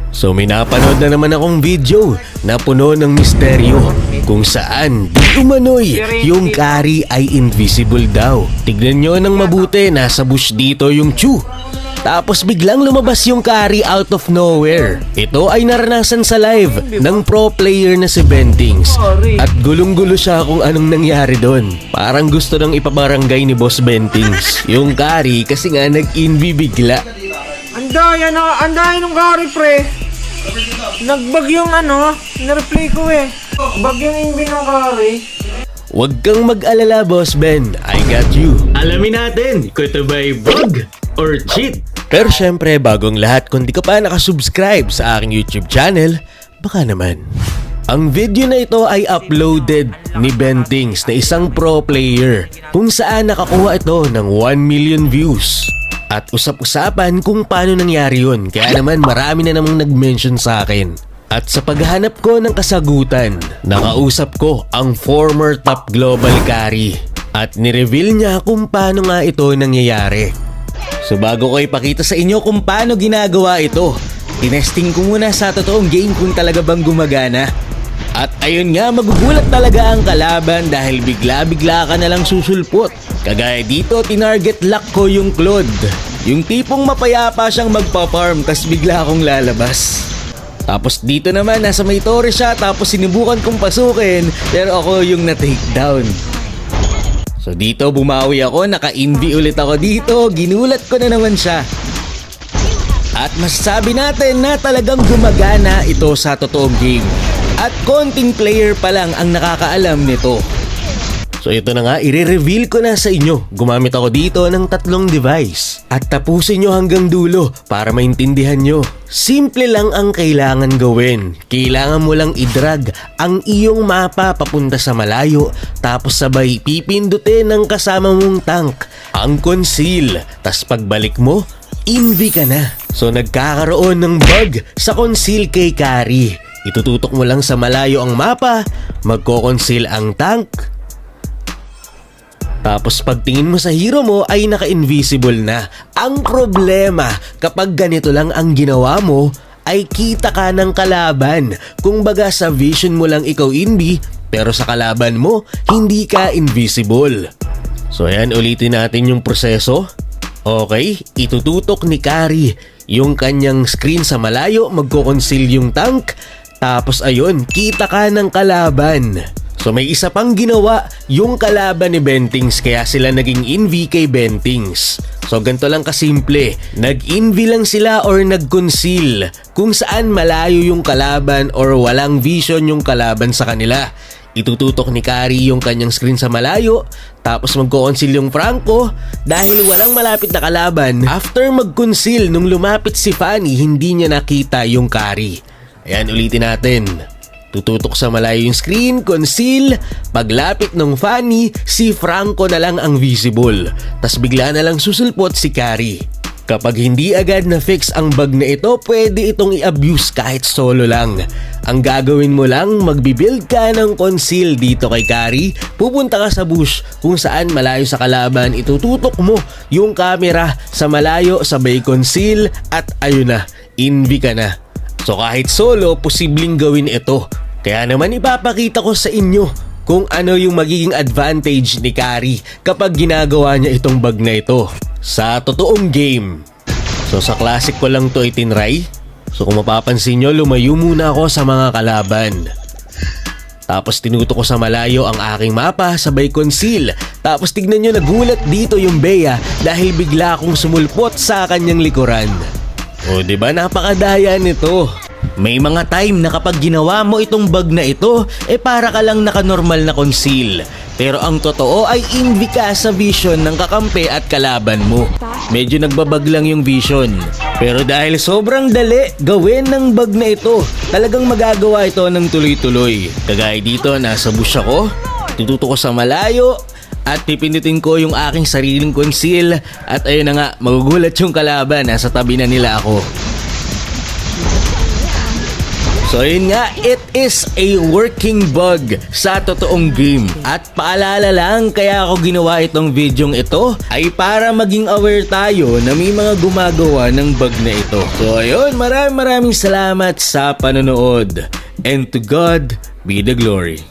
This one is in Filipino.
So may napanood na naman akong video na puno ng misteryo kung saan di umano'y yung Kari ay invisible daw. Tignan nyo ng mabuti, nasa bush dito yung Chu. Tapos biglang lumabas yung Kari out of nowhere. Ito ay naranasan sa live ng pro player na si Bentings. At gulong-gulo siya kung anong nangyari doon. Parang gusto nang ipabarangay ni Boss Bentings yung Kari kasi nga nag-invi bigla. Andaya nung Kari, pre. Nagbag yung na-replay ko eh. Bag yung invi ng Kari. Huwag kang mag-alala, Boss Ben. I got you. Alamin natin kung ito ba'y bug or cheat. Pero syempre, bagong lahat, kung di ka pa nakasubscribe sa aking YouTube channel, baka naman. Ang video na ito ay uploaded ni Bentings na isang pro player kung saan nakakuha ito ng 1 million views. At usap-usapan kung paano nangyari yun, kaya naman marami na namang nag-mention sa akin. At sa paghahanap ko ng kasagutan, nakausap ko ang former top global Kari at nireveal niya kung paano nga ito nangyayari. So bago ko ipakita sa inyo kung paano ginagawa ito, tinesting ko muna sa totoong game kung talaga bang gumagana. At ayun nga, magugulat talaga ang kalaban dahil bigla-bigla ka nalang susulpot. Kagaya dito, tinarget lock ko yung Claude. Yung tipong mapayapa siyang magpa-farm tas bigla akong lalabas. Tapos dito naman, nasa may tore siya tapos sinubukan kong pasukin pero ako yung na-takedown. So dito bumawi ako, naka-invi ulit ako dito, ginulat ko na naman siya. At masasabi natin na talagang gumagana ito sa totoong game. At konting player pa lang ang nakakaalam nito. So ito na nga, i-reveal ko na sa inyo. Gumamit ako dito ng 3 device. At tapusin nyo hanggang dulo para maintindihan nyo. Simple lang ang kailangan gawin. Kailangan mo lang i-drag ang iyong mapa papunta sa malayo. Tapos sabay pipindutin ng kasama mong tank ang conceal. Tas pagbalik mo, invi ka na. So nagkakaroon ng bug sa conceal kay Kari. Itututok mo lang sa malayo ang mapa, magko-conceal ang tank. Tapos pagtingin mo sa hero mo ay naka-invisible na. Ang problema, kapag ganito lang ang ginawa mo, ay kita ka ng kalaban. Kung baga sa vision mo lang ikaw invi, pero sa kalaban mo, hindi ka invisible. So ayan, ulitin natin yung proseso. Okay, itututok ni Kari yung kanyang screen sa malayo, magko-conceal yung tank. Tapos ayun, kita ka ng kalaban. So may isa pang ginawa yung kalaban ni Bentings kaya sila naging invi kay Bentings. So ganito lang kasimple, nag-invi lang sila or nag-conceal kung saan malayo yung kalaban or walang vision yung kalaban sa kanila. Itututok ni Kari yung kanyang screen sa malayo, tapos magko-conceal yung Franco dahil walang malapit na kalaban. After mag-conceal, nung lumapit si Fanny, hindi niya nakita yung Kari. Ayan, ulitin natin. Tututok sa malayo yung screen, conceal, paglapit ng Fanny, si Franco na lang ang visible. Tas bigla na lang susulpot si Kari. Kapag hindi agad na-fix ang bug na ito, pwede itong i-abuse kahit solo lang. Ang gagawin mo lang, magbibuild ka ng conceal dito kay Kari, pupunta ka sa bush kung saan malayo sa kalaban, itututok mo yung camera sa malayo, sabay conceal at ayun na, invi ka na. So kahit solo, posibleng gawin ito. Kaya naman ipapakita ko sa inyo kung ano yung magiging advantage ni Kari kapag ginagawa niya itong bug na ito sa totoong game. So sa classic ko lang to itinry. So kung mapapansin nyo, lumayo muna ako sa mga kalaban. Tapos tinutok ko sa malayo ang aking mapa, sabay conceal. Tapos tignan nyo, nagulat dito yung Bea dahil bigla akong sumulpot sa kanyang likuran. O diba, napakadaya nito. May mga time na kapag ginawa mo itong bug na ito, para ka lang naka-normal na conceal. Pero ang totoo ay invi ka sa vision ng kakampi at kalaban mo. Medyo nagbabag lang yung vision. Pero dahil sobrang dali gawin ng bug na ito, talagang magagawa ito ng tuloy-tuloy. Kagaya dito, nasa bush ako, tututok ko sa malayo, at pipindutin ko yung aking sariling conceal. At ayun na nga, magugulat yung kalaban, nasa tabi na nila ako. So yun nga, it is a working bug sa totoong game. At paalala lang, kaya ako ginawa itong videong ito ay para maging aware tayo na may mga gumagawa ng bug na ito. So ayun, maraming salamat sa panonood. And to God be the glory.